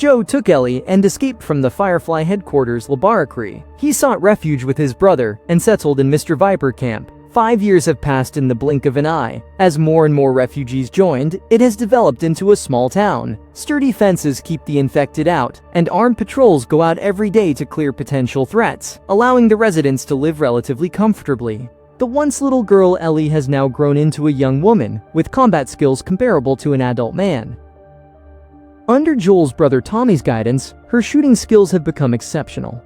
Joe took Ellie and escaped from the Firefly headquarters laboratory. He sought refuge with his brother and settled in Mr. Viper camp. 5 years have passed in the blink of an eye. As more and more refugees joined, it has developed into a small town. Sturdy fences keep the infected out, and armed patrols go out every day to clear potential threats, allowing the residents to live relatively comfortably. The once little girl Ellie has now grown into a young woman, with combat skills comparable to an adult man. Under Joel's brother Tommy's guidance, her shooting skills have become exceptional.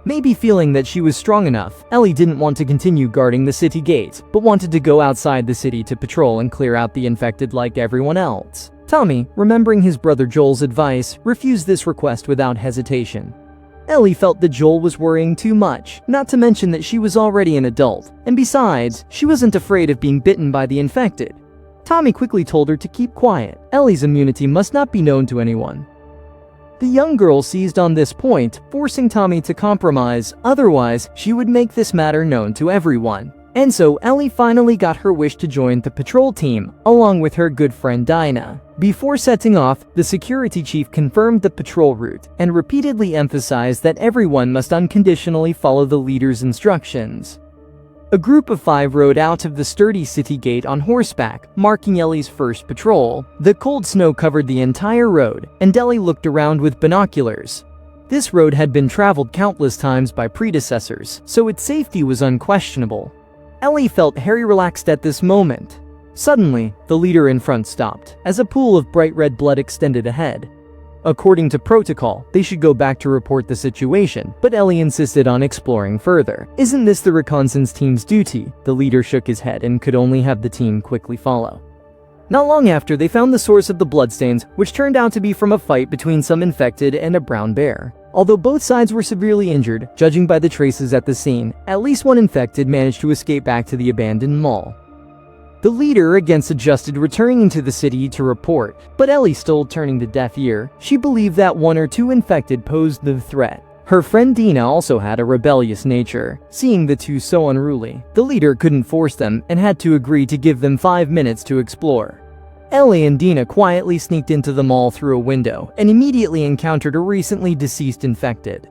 Maybe feeling that she was strong enough, Ellie didn't want to continue guarding the city gates, but wanted to go outside the city to patrol and clear out the infected like everyone else. Tommy, remembering his brother Joel's advice, refused this request without hesitation. Ellie felt that Joel was worrying too much, not to mention that she was already an adult, and besides, she wasn't afraid of being bitten by the infected. Tommy quickly told her to keep quiet. Ellie's immunity must not be known to anyone. The young girl seized on this point, forcing Tommy to compromise, otherwise she would make this matter known to everyone. And so Ellie finally got her wish to join the patrol team, along with her good friend Dinah. Before setting off, the security chief confirmed the patrol route and repeatedly emphasized that everyone must unconditionally follow the leader's instructions. A group of 5 rode out of the sturdy city gate on horseback, marking Ellie's first patrol. The cold snow covered the entire road, and Ellie looked around with binoculars. This road had been traveled countless times by predecessors, so its safety was unquestionable. Ellie felt very relaxed at this moment. Suddenly, the leader in front stopped, as a pool of bright red blood extended ahead. According to protocol, they should go back to report the situation, but Ellie insisted on exploring further. Isn't this the reconnaissance team's duty? The leader shook his head and could only have the team quickly follow. Not long after, they found the source of the bloodstains, which turned out to be from a fight between some infected and a brown bear. Although both sides were severely injured, judging by the traces at the scene, at least one infected managed to escape back to the abandoned mall. The leader again suggested returning into the city to report, but Ellie still turning a deaf ear. She believed that 1 or 2 infected posed the threat. Her friend Dina also had a rebellious nature. Seeing the two so unruly, the leader couldn't force them and had to agree to give them 5 minutes to explore. Ellie and Dina quietly sneaked into the mall through a window and immediately encountered a recently deceased infected.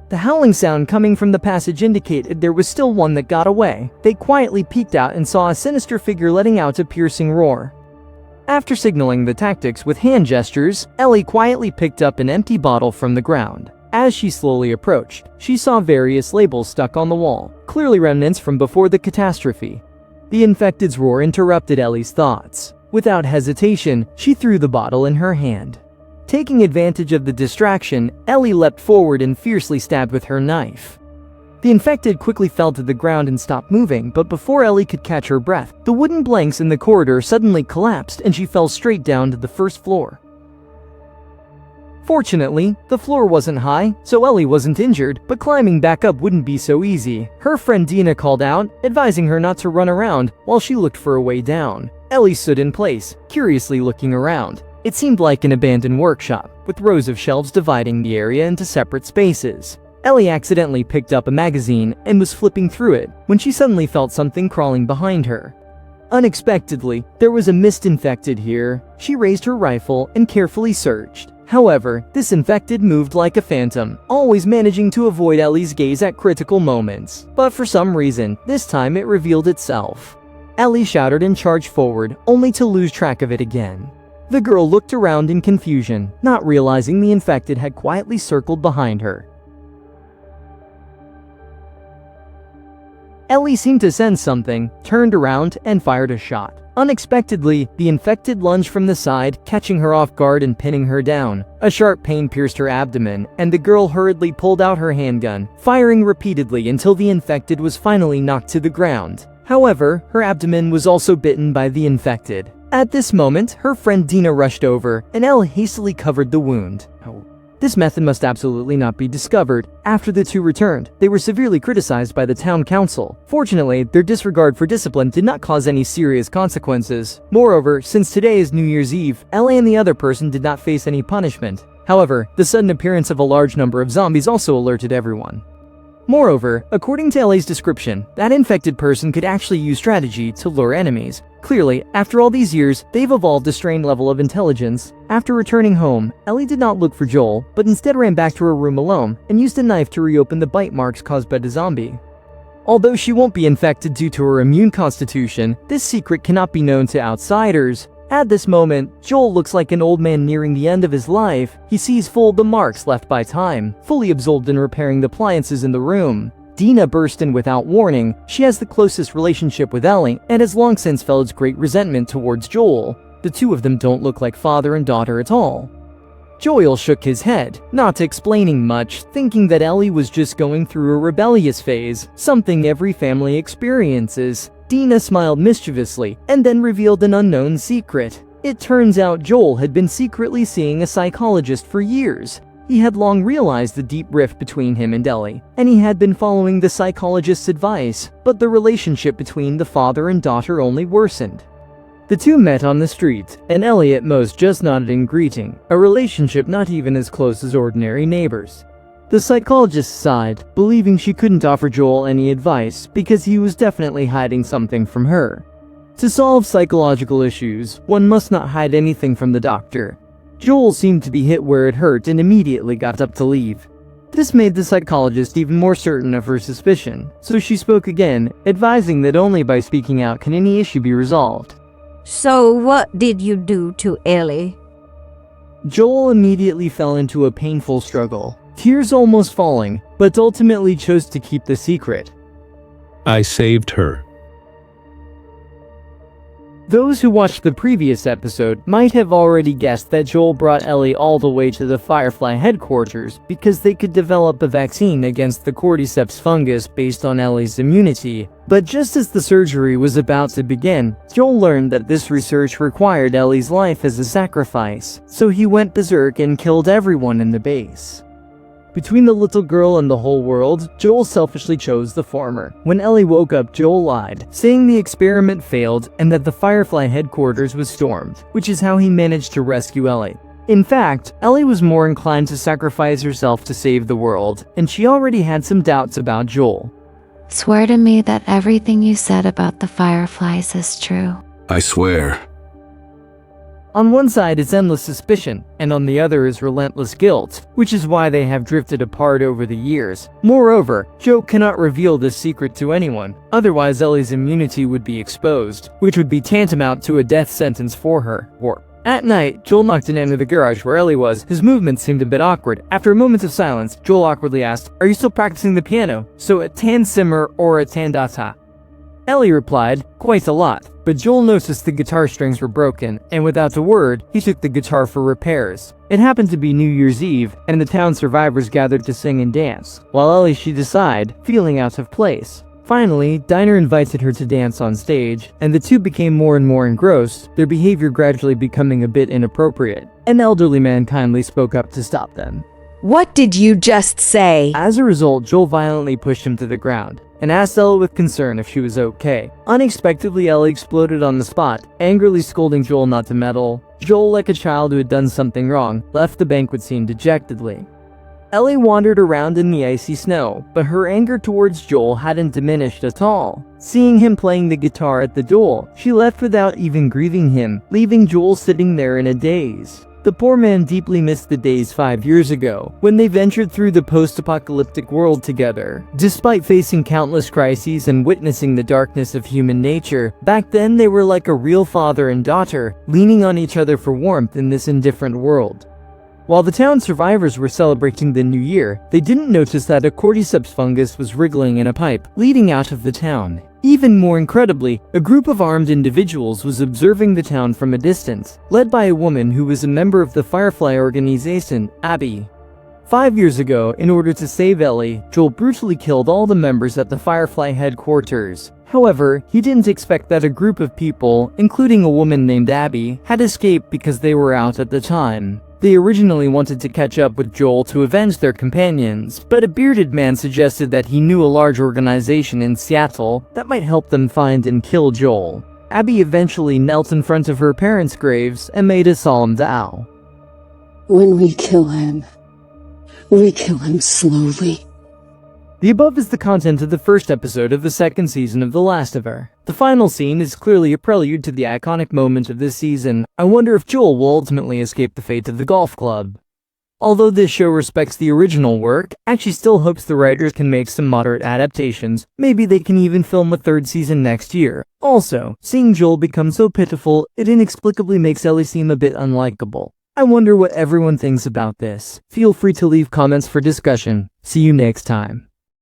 The howling sound coming from the passage indicated there was still one that got away. They quietly peeked out and saw a sinister figure letting out a piercing roar. After signaling the tactics with hand gestures, Ellie quietly picked up an empty bottle from the ground. As she slowly approached, she saw various labels stuck on the wall, clearly remnants from before the catastrophe. The infected's roar interrupted Ellie's thoughts. Without hesitation, she threw the bottle in her hand. Taking advantage of the distraction, Ellie leapt forward and fiercely stabbed with her knife. The infected quickly fell to the ground and stopped moving, but before Ellie could catch her breath, the wooden planks in the corridor suddenly collapsed and she fell straight down to the first floor. Fortunately, the floor wasn't high, so Ellie wasn't injured, but climbing back up wouldn't be so easy. Her friend Dina called out, advising her not to run around while she looked for a way down. Ellie stood in place, curiously looking around. It seemed like an abandoned workshop, with rows of shelves dividing the area into separate spaces. Ellie accidentally picked up a magazine and was flipping through it when she suddenly felt something crawling behind her. Unexpectedly, there was a mist infected here. She raised her rifle and carefully searched. However, this infected moved like a phantom, always managing to avoid Ellie's gaze at critical moments. But for some reason, this time it revealed itself. Ellie shouted and charged forward, only to lose track of it again. The girl looked around in confusion, not realizing the infected had quietly circled behind her. Ellie seemed to sense something, turned around, and fired a shot. Unexpectedly, the infected lunged from the side, catching her off guard and pinning her down. A sharp pain pierced her abdomen, and the girl hurriedly pulled out her handgun, firing repeatedly until the infected was finally knocked to the ground. However, her abdomen was also bitten by the infected. At this moment, her friend Dina rushed over, and Elle hastily covered the wound. This method must absolutely not be discovered. After the two returned, they were severely criticized by the town council. Fortunately, their disregard for discipline did not cause any serious consequences. Moreover, since today is New Year's Eve, Ellie and the other person did not face any punishment. However, the sudden appearance of a large number of zombies also alerted everyone. Moreover, according to Ellie's description, that infected person could actually use strategy to lure enemies. Clearly, after all these years, they've evolved a strange level of intelligence. After returning home, Ellie did not look for Joel, but instead ran back to her room alone and used a knife to reopen the bite marks caused by the zombie. Although she won't be infected due to her immune constitution, this secret cannot be known to outsiders. At this moment, Joel looks like an old man nearing the end of his life. He sees full of the marks left by time, fully absorbed in repairing the appliances in the room. Dina burst in without warning. She has the closest relationship with Ellie and has long since felt great resentment towards Joel. The two of them don't look like father and daughter at all. Joel shook his head, not explaining much, thinking that Ellie was just going through a rebellious phase, something every family experiences. Dina smiled mischievously and then revealed an unknown secret. It turns out Joel had been secretly seeing a psychologist for years. He had long realized the deep rift between him and Ellie, and he had been following the psychologist's advice, but the relationship between the father and daughter only worsened. The two met on the street, and Ellie at most just nodded in greeting, a relationship not even as close as ordinary neighbors. The psychologist sighed, believing she couldn't offer Joel any advice because he was definitely hiding something from her. To solve psychological issues, one must not hide anything from the doctor. Joel seemed to be hit where it hurt and immediately got up to leave. This made the psychologist even more certain of her suspicion, so she spoke again, advising that only by speaking out can any issue be resolved. So what did you do to Ellie? Joel immediately fell into a painful struggle, tears almost falling, but ultimately chose to keep the secret. I saved her. Those who watched the previous episode might have already guessed that Joel brought Ellie all the way to the Firefly headquarters because they could develop a vaccine against the cordyceps fungus based on Ellie's immunity. But just as the surgery was about to begin, Joel learned that this research required Ellie's life as a sacrifice, so he went berserk and killed everyone in the base. Between the little girl and the whole world, Joel selfishly chose the former. When Ellie woke up, Joel lied, saying the experiment failed and that the Firefly headquarters was stormed, which is how he managed to rescue Ellie. In fact, Ellie was more inclined to sacrifice herself to save the world, and she already had some doubts about Joel. Swear to me that everything you said about the Fireflies is true. I swear. On one side is endless suspicion, and on the other is relentless guilt, which is why they have drifted apart over the years. Moreover, Joe cannot reveal this secret to anyone, otherwise Ellie's immunity would be exposed, which would be tantamount to a death sentence for her. At night, Joel knocked into the garage where Ellie was. His movements seemed a bit awkward. After a moment of silence, Joel awkwardly asked, "Are you still practicing the piano? So a tan simmer or a tan data?" Ellie replied, "Quite a lot," but Joel noticed the guitar strings were broken, and without a word, he took the guitar for repairs. It happened to be New Year's Eve, and the town survivors gathered to sing and dance, while Ellie she sighed, feeling out of place. Finally, Diner invited her to dance on stage, and the two became more and more engrossed, their behavior gradually becoming a bit inappropriate. An elderly man kindly spoke up to stop them. What did you just say? As a result, Joel violently pushed him to the ground and asked Ellie with concern if she was okay. Unexpectedly, Ellie exploded on the spot, angrily scolding Joel not to meddle. Joel, like a child who had done something wrong, left the banquet scene dejectedly. Ellie wandered around in the icy snow, but her anger towards Joel hadn't diminished at all. Seeing him playing the guitar at the door, she left without even greeting him, leaving Joel sitting there in a daze. The poor man deeply missed the days 5 years ago, when they ventured through the post-apocalyptic world together. Despite facing countless crises and witnessing the darkness of human nature, back then they were like a real father and daughter, leaning on each other for warmth in this indifferent world. While the town survivors were celebrating the new year, they didn't notice that a cordyceps fungus was wriggling in a pipe, leading out of the town. Even more incredibly, a group of armed individuals was observing the town from a distance, led by a woman who was a member of the Firefly organization, Abby. 5 years ago, in order to save Ellie, Joel brutally killed all the members at the Firefly headquarters. However, he didn't expect that a group of people, including a woman named Abby, had escaped because they were out at the time. They originally wanted to catch up with Joel to avenge their companions, but a bearded man suggested that he knew a large organization in Seattle that might help them find and kill Joel. Abby eventually knelt in front of her parents' graves and made a solemn vow. When we kill him slowly. The above is the content of the first episode of the second season of The Last of Us. The final scene is clearly a prelude to the iconic moment of this season. I wonder if Joel will ultimately escape the fate of the golf club. Although this show respects the original work, Actually still hopes the writers can make some moderate adaptations. Maybe they can even film a third season next year. Also, seeing Joel become so pitiful, it inexplicably makes Ellie seem a bit unlikable. I wonder what everyone thinks about this. Feel free to leave comments for discussion. See you next time.